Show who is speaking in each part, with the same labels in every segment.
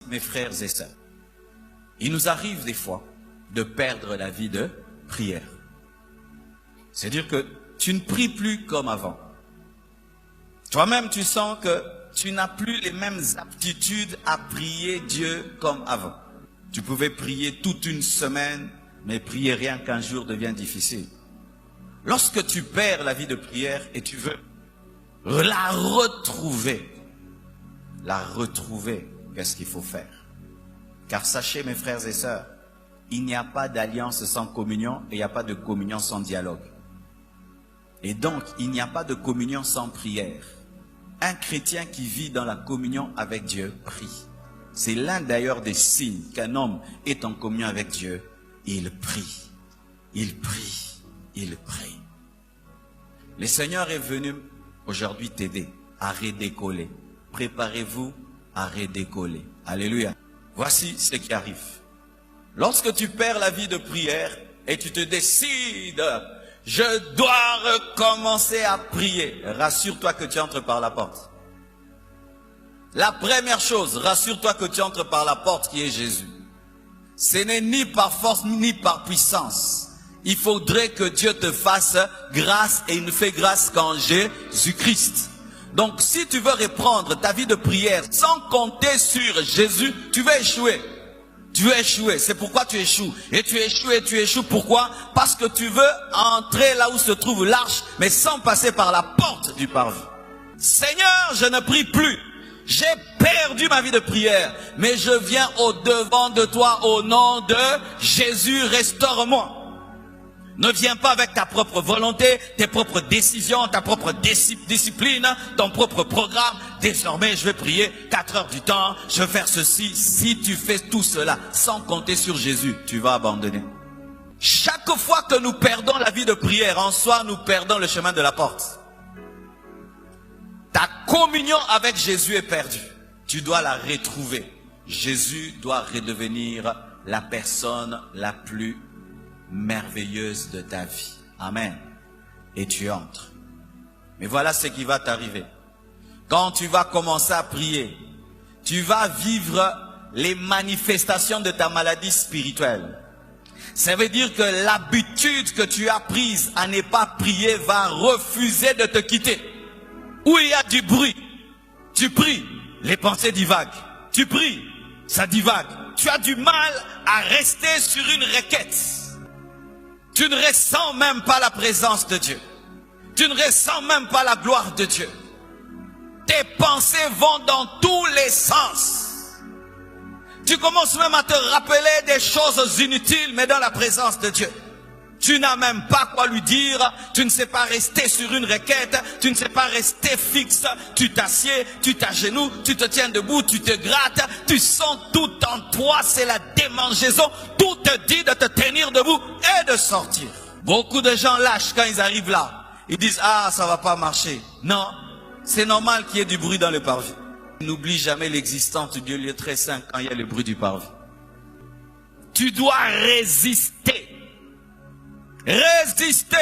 Speaker 1: mes frères et sœurs, il nous arrive des fois de perdre la vie de prière. C'est-à-dire que tu ne pries plus comme avant. Toi-même, tu sens que tu n'as plus les mêmes aptitudes à prier Dieu comme avant. Tu pouvais prier toute une semaine, mais prier rien qu'un jour devient difficile. Lorsque tu perds la vie de prière et tu veux la retrouver, qu'est-ce qu'il faut faire? Car sachez, mes frères et sœurs, il n'y a pas d'alliance sans communion et il n'y a pas de communion sans dialogue. Et donc, il n'y a pas de communion sans prière. Un chrétien qui vit dans la communion avec Dieu prie. C'est l'un d'ailleurs des signes qu'un homme est en communion avec Dieu. Il prie, il prie, il prie. Le Seigneur est venu aujourd'hui t'aider à redécoller. Préparez-vous à redécoller. Alléluia. Voici ce qui arrive. Lorsque tu perds la vie de prière et tu te décides, je dois recommencer à prier. Rassure-toi que tu entres par la porte. La première chose, rassure-toi que tu entres par la porte qui est Jésus. Ce n'est ni par force ni par puissance. Il faudrait que Dieu te fasse grâce et il ne fait grâce qu'en Jésus-Christ. Donc si tu veux reprendre ta vie de prière sans compter sur Jésus, tu vas échouer. Tu vas échouer. C'est pourquoi tu échoues. Et tu échoues et tu échoues. Pourquoi? Parce que tu veux entrer là où se trouve l'arche, mais sans passer par la porte du parvis. Seigneur, je ne prie plus. J'ai perdu ma vie de prière, mais je viens au devant de toi au nom de Jésus, restaure-moi. Ne viens pas avec ta propre volonté, tes propres décisions, ta propre discipline, ton propre programme. Désormais, je vais prier 4 heures du temps, je vais faire ceci. Si tu fais tout cela sans compter sur Jésus, tu vas abandonner. Chaque fois que nous perdons la vie de prière, en soi, nous perdons le chemin de la porte. Ta communion avec Jésus est perdue. Tu dois la retrouver. Jésus doit redevenir la personne la plus merveilleuse de ta vie. Amen. Et tu entres. Mais voilà ce qui va t'arriver. Quand tu vas commencer à prier, tu vas vivre les manifestations de ta maladie spirituelle. Ça veut dire que l'habitude que tu as prise à ne pas prier va refuser de te quitter. Où il y a du bruit, tu pries, les pensées divaguent. Tu pries, ça divague. Tu as du mal à rester sur une requête. Tu ne ressens même pas la présence de Dieu. Tu ne ressens même pas la gloire de Dieu. Tes pensées vont dans tous les sens. Tu commences même à te rappeler des choses inutiles, mais dans la présence de Dieu. Tu n'as même pas quoi lui dire, tu ne sais pas rester sur une requête, tu ne sais pas rester fixe, tu t'assieds, tu t'agenouilles, tu te tiens debout, tu te grattes, tu sens tout en toi, c'est la démangeaison, tout te dit de te tenir debout et de sortir. Beaucoup de gens lâchent quand ils arrivent là, ils disent ah ça va pas marcher. Non, c'est normal qu'il y ait du bruit dans le parvis. N'oublie jamais l'existence du lieu très saint quand il y a le bruit du parvis. Tu dois résister. Résister.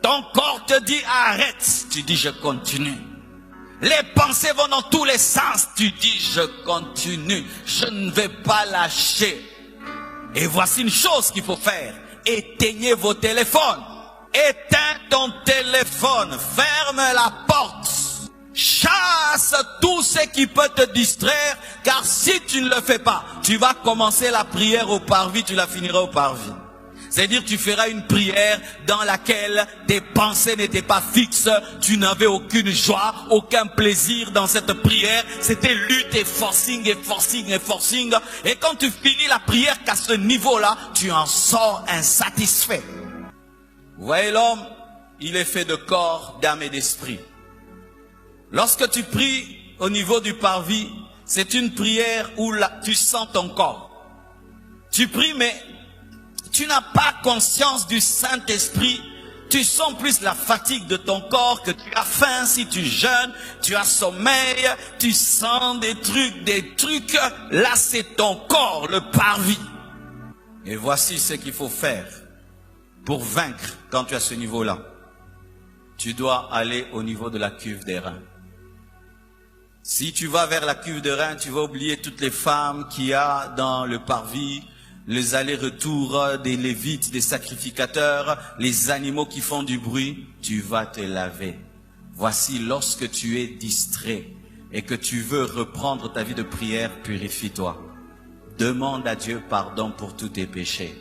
Speaker 1: Ton corps te dit arrête. Tu dis je continue. Les pensées vont dans tous les sens. Tu dis je continue. Je ne vais pas lâcher. Et voici une chose qu'il faut faire. Éteignez vos téléphones. Éteins ton téléphone. Ferme la porte. Chasse tout ce qui peut te distraire. Car si tu ne le fais pas, tu vas commencer la prière au parvis. Tu la finiras au parvis. C'est-à-dire tu feras une prière dans laquelle tes pensées n'étaient pas fixes, tu n'avais aucune joie, aucun plaisir dans cette prière. C'était lutte et forcing et forcing et forcing. Et quand tu finis la prière qu'à ce niveau-là, tu en sors insatisfait. Vous voyez l'homme, il est fait de corps, d'âme et d'esprit. Lorsque tu pries au niveau du parvis, c'est une prière où tu sens ton corps. Tu pries mais tu n'as pas conscience du Saint-Esprit. Tu sens plus la fatigue de ton corps, que tu as faim si tu jeûnes, tu as sommeil, tu sens des trucs. Là, c'est ton corps, le parvis. Et voici ce qu'il faut faire pour vaincre quand tu as ce niveau-là. Tu dois aller au niveau de la cuve des reins. Si tu vas vers la cuve de rein, tu vas oublier toutes les femmes qu'il y a dans le parvis, les allers-retours des lévites, des sacrificateurs, les animaux qui font du bruit. Tu vas te laver. Voici, lorsque tu es distrait et que tu veux reprendre ta vie de prière, purifie-toi. Demande à Dieu pardon pour tous tes péchés.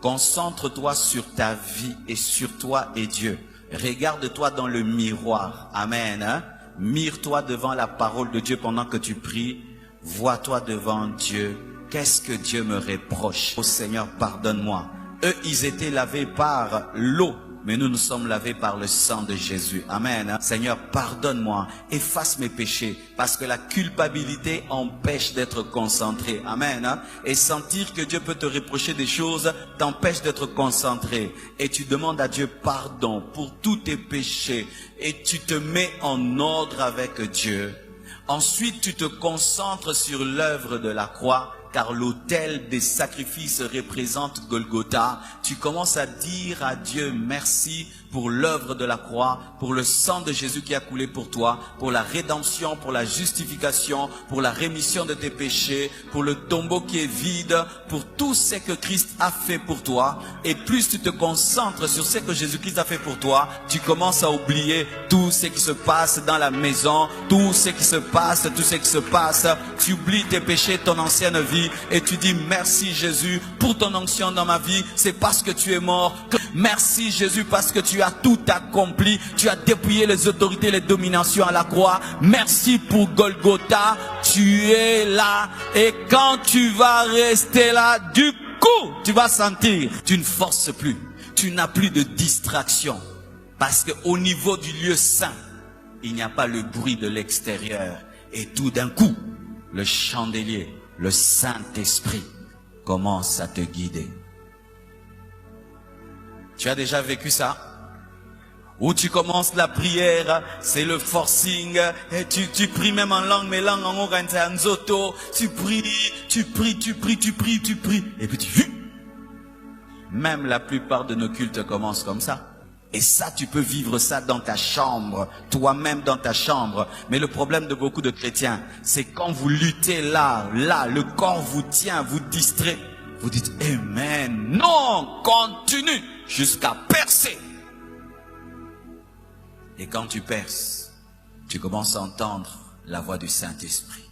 Speaker 1: Concentre-toi sur ta vie et sur toi et Dieu. Regarde-toi dans le miroir. Amen. Hein? Mire-toi devant la parole de Dieu pendant que tu pries. Vois-toi devant Dieu. Qu'est-ce que Dieu me reproche? Oh Seigneur, pardonne-moi. Eux, ils étaient lavés par l'eau, mais nous sommes lavés par le sang de Jésus. Amen. Seigneur, pardonne-moi. Efface mes péchés, parce que la culpabilité empêche d'être concentré. Amen. Et sentir que Dieu peut te reprocher des choses t'empêche d'être concentré. Et tu demandes à Dieu pardon pour tous tes péchés. Et tu te mets en ordre avec Dieu. Ensuite, tu te concentres sur l'œuvre de la croix, car l'autel des sacrifices représente Golgotha. Tu commences à dire à Dieu merci pour l'œuvre de la croix, pour le sang de Jésus qui a coulé pour toi, pour la rédemption, pour la justification, pour la rémission de tes péchés, pour le tombeau qui est vide, pour tout ce que Christ a fait pour toi. Et plus tu te concentres sur ce que Jésus-Christ a fait pour toi, tu commences à oublier tout ce qui se passe dans la maison, tout ce qui se passe, Tu oublies tes péchés, ton ancienne vie, et tu dis merci Jésus pour ton onction dans ma vie. C'est parce que tu es mort. Merci Jésus parce que tu as tout accompli. Tu as dépouillé les autorités, les dominations à la croix. Merci pour Golgotha. Tu es là. Et quand tu vas rester là, du coup, tu vas sentir, tu ne forces plus. Tu n'as plus de distraction. Parce qu'au niveau du lieu saint, il n'y a pas le bruit de l'extérieur. Et tout d'un coup, le chandelier, le Saint-Esprit commence à te guider. Tu as déjà vécu ça? Où tu commences la prière, c'est le forcing, et tu pries même en langue, mais langue en oranzoto, tu pries, et puis même la plupart de nos cultes commencent comme ça. Et ça, tu peux vivre ça dans ta chambre, toi-même dans ta chambre. Mais le problème de beaucoup de chrétiens, c'est quand vous luttez là, le corps vous tient, vous distrait. Vous dites, Amen. Non, continue jusqu'à percer. Et quand tu perces, tu commences à entendre la voix du Saint-Esprit.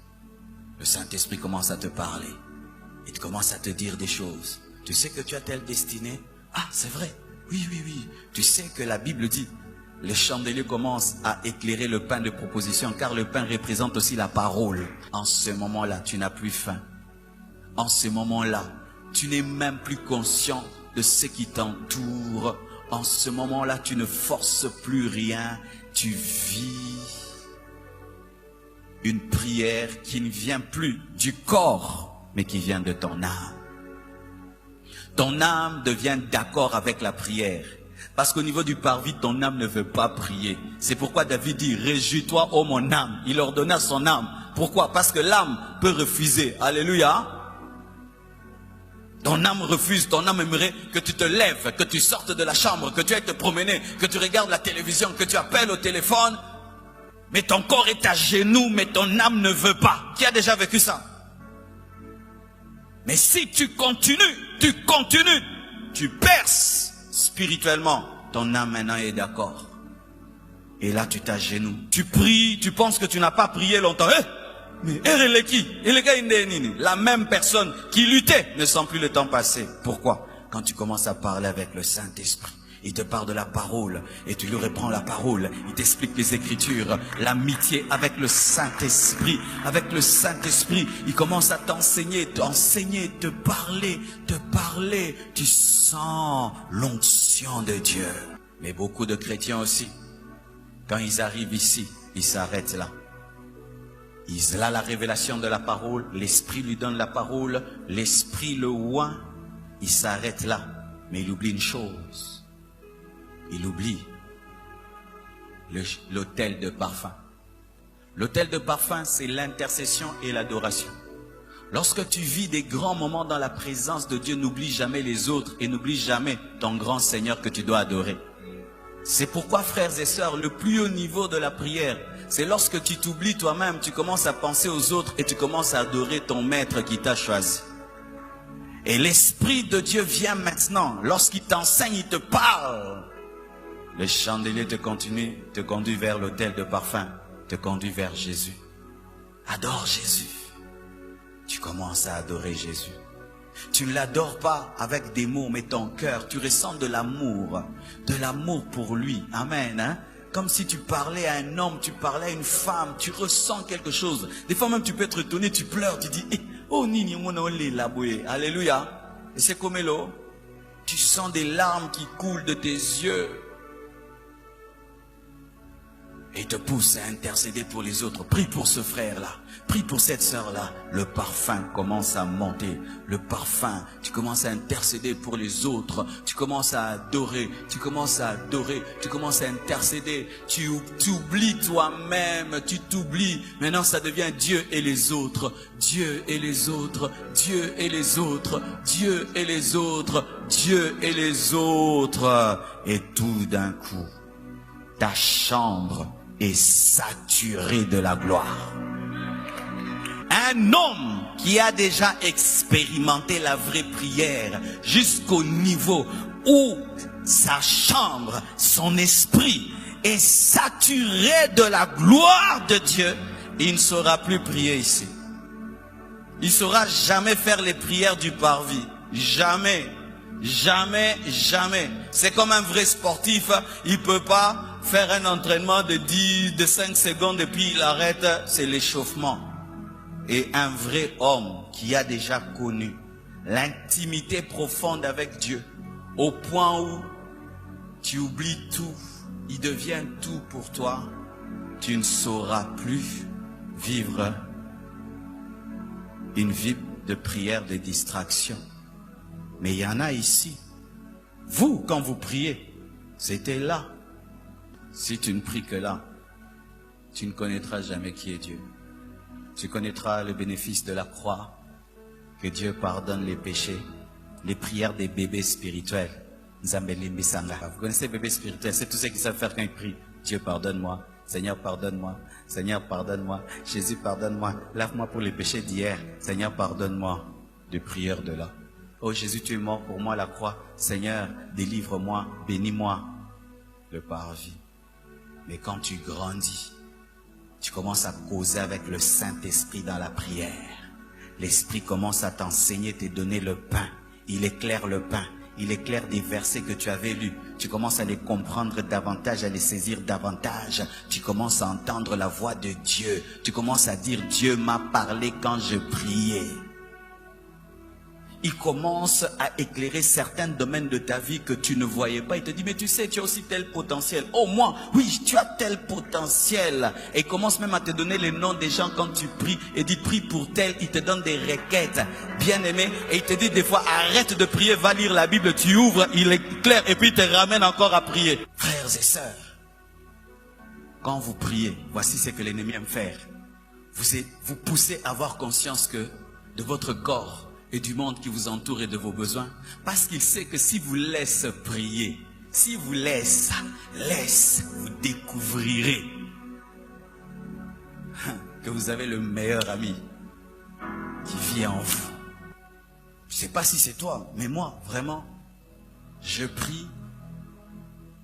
Speaker 1: Le Saint-Esprit commence à te parler. Il commence à te dire des choses. Tu sais que tu as telle destinée? Ah, c'est vrai. Oui. Tu sais que la Bible dit, le chandelier commence à éclairer le pain de proposition, car le pain représente aussi la parole. En ce moment-là, tu n'as plus faim. En ce moment-là, tu n'es même plus conscient de ce qui t'entoure. En ce moment-là, tu ne forces plus rien. Tu vis une prière qui ne vient plus du corps, mais qui vient de ton âme. Ton âme devient d'accord avec la prière. Parce qu'au niveau du parvis, ton âme ne veut pas prier. C'est pourquoi David dit, réjouis-toi, ô mon âme. Il ordonna son âme. Pourquoi? Parce que l'âme peut refuser. Alléluia. Ton âme refuse, ton âme aimerait que tu te lèves, que tu sortes de la chambre, que tu ailles te promener, que tu regardes la télévision, que tu appelles au téléphone. Mais ton corps est à genoux, mais ton âme ne veut pas. Qui a déjà vécu ça? Mais si tu continues, tu perces spirituellement, ton âme maintenant est d'accord. Et là tu t'agenouilles. Tu pries, tu penses que tu n'as pas prié longtemps. Mais la même personne qui luttait ne sent plus le temps passer. Pourquoi? Quand tu commences à parler avec le Saint-Esprit, il te parle de la parole et tu lui reprends la parole. Il t'explique les Écritures, l'amitié avec le Saint-Esprit. Avec le Saint-Esprit, il commence à t'enseigner, te parler. Tu sens l'onction de Dieu. Mais beaucoup de chrétiens aussi, quand ils arrivent ici, ils s'arrêtent là. Il a la révélation de la parole, l'Esprit lui donne la parole, l'Esprit le oint, il s'arrête là. Mais il oublie une chose. Il oublie l'autel de parfum. L'autel de parfum, c'est l'intercession et l'adoration. Lorsque tu vis des grands moments dans la présence de Dieu, n'oublie jamais les autres et n'oublie jamais ton grand Seigneur que tu dois adorer. C'est pourquoi, frères et sœurs, le plus haut niveau de la prière, C'est lorsque tu t'oublies toi-même, tu commences à penser aux autres et tu commences à adorer ton maître qui t'a choisi. Et l'Esprit de Dieu vient maintenant. Lorsqu'il t'enseigne, il te parle. Le chandelier te conduit vers l'autel de parfum, te conduit vers Jésus. Adore Jésus. Tu commences à adorer Jésus. Tu ne l'adores pas avec des mots, mais ton cœur, tu ressens de l'amour pour lui. Amen. Hein? Comme si tu parlais à un homme, tu parlais à une femme, tu ressens quelque chose. Des fois même tu peux être étonné, tu pleures, tu dis, oh nini mona ole laboué. Alléluia. Et c'est comme l'eau. Tu sens des larmes qui coulent de tes yeux. Et il te pousse à intercéder pour les autres. Prie pour ce frère-là. Prie pour cette sœur-là. Le parfum commence à monter. Le parfum, tu commences à intercéder pour les autres. Tu commences à adorer. Tu commences à adorer. Tu commences à intercéder. Tu oublies toi-même. Tu t'oublies. Maintenant, ça devient Dieu et les autres. Dieu et les autres. Dieu et les autres. Dieu et les autres. Dieu et les autres. Et tout d'un coup, ta chambre est saturé de la gloire. Un homme qui a déjà expérimenté la vraie prière jusqu'au niveau où sa chambre, son esprit est saturé de la gloire de Dieu, il ne saura plus prier ici. Il ne saura jamais faire les prières du parvis. Jamais. Jamais, jamais. C'est comme un vrai sportif, il ne peut pas faire un entraînement de 5 secondes et puis il arrête, c'est l'échauffement. Et un vrai homme qui a déjà connu l'intimité profonde avec Dieu, au point où tu oublies tout, il devient tout pour toi, tu ne sauras plus vivre une vie de prière, de distraction. Mais il y en a ici. Vous, quand vous priez, c'était là. Si tu ne pries que là, tu ne connaîtras jamais qui est Dieu. Tu connaîtras le bénéfice de la croix, que Dieu pardonne les péchés, les prières des bébés spirituels. Vous connaissez les bébés spirituels, c'est tous ceux qui savent faire quand ils prient. Dieu pardonne-moi, Seigneur pardonne-moi, Seigneur pardonne-moi, Jésus pardonne-moi, lave-moi pour les péchés d'hier, Seigneur pardonne-moi. Des prières de là. Oh Jésus, tu es mort pour moi à la croix. Seigneur, délivre-moi, bénis-moi. Le parvis. Mais quand tu grandis, tu commences à causer avec le Saint-Esprit dans la prière. L'Esprit commence à t'enseigner, te donner le pain. Il éclaire le pain. Il éclaire des versets que tu avais lus. Tu commences à les comprendre davantage, à les saisir davantage. Tu commences à entendre la voix de Dieu. Tu commences à dire, Dieu m'a parlé quand je priais. Il commence à éclairer certains domaines de ta vie que tu ne voyais pas. Il te dit, mais tu sais, tu as aussi tel potentiel. Oh, moi, oui, tu as tel potentiel. Et il commence même à te donner les noms des gens quand tu pries. Et dit, prie pour tel. Il te donne des requêtes. Bien aimé. Et il te dit des fois, arrête de prier, va lire la Bible. Tu ouvres, il éclaire et puis il te ramène encore à prier. Frères et sœurs, quand vous priez, voici ce que l'ennemi aime faire. Vous poussez à avoir conscience que de votre corps et du monde qui vous entoure et de vos besoins. Parce qu'il sait que si vous laisse prier, si vous laisse, vous découvrirez que vous avez le meilleur ami qui vit en vous. Je ne sais pas si c'est toi, mais moi, vraiment, je prie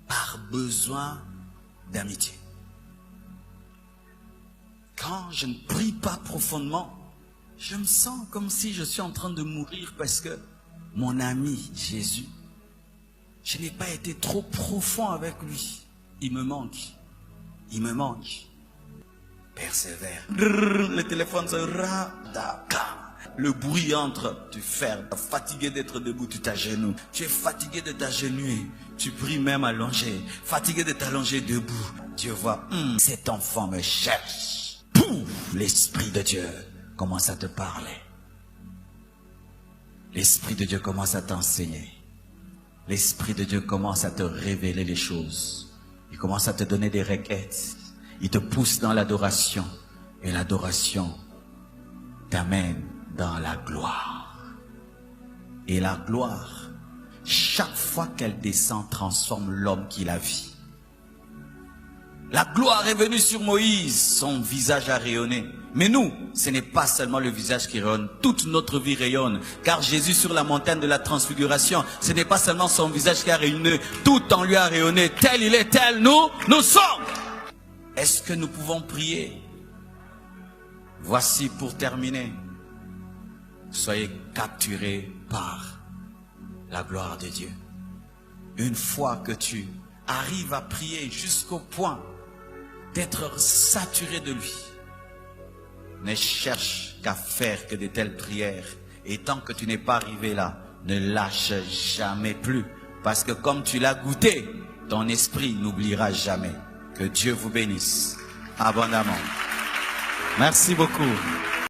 Speaker 1: par besoin d'amitié. Quand je ne prie pas profondément, je me sens comme si je suis en train de mourir parce que mon ami Jésus, je n'ai pas été trop profond avec lui. Il me manque. Il me manque. Persévère. Le téléphone se radaka. Le bruit entre, tu fermes. Tu es fatigué d'être debout, tu t'agenouilles. Tu es fatigué de t'agenouiller. Tu pries même allongé. Fatigué de t'allonger debout. Dieu voit, cet enfant me cherche. Pouf, l'Esprit de Dieu commence à te parler. L'Esprit de Dieu commence à t'enseigner. L'Esprit de Dieu commence à te révéler les choses. Il commence à te donner des requêtes. Il te pousse dans l'adoration. Et l'adoration t'amène dans la gloire. Et la gloire, chaque fois qu'elle descend, transforme l'homme qui la vit. La gloire est venue sur Moïse, son visage a rayonné. Mais nous, ce n'est pas seulement le visage qui rayonne, toute notre vie rayonne. Car Jésus sur la montagne de la transfiguration, ce n'est pas seulement son visage qui a rayonné, tout en lui a rayonné. Tel il est, tel nous sommes. Est-ce que nous pouvons prier? Voici pour terminer. Soyez capturés par la gloire de Dieu. Une fois que tu arrives à prier jusqu'au point d'être saturé de lui, ne cherche qu'à faire que de telles prières. Et tant que tu n'es pas arrivé là, ne lâche jamais plus. Parce que comme tu l'as goûté, ton esprit n'oubliera jamais. Que Dieu vous bénisse abondamment. Merci beaucoup.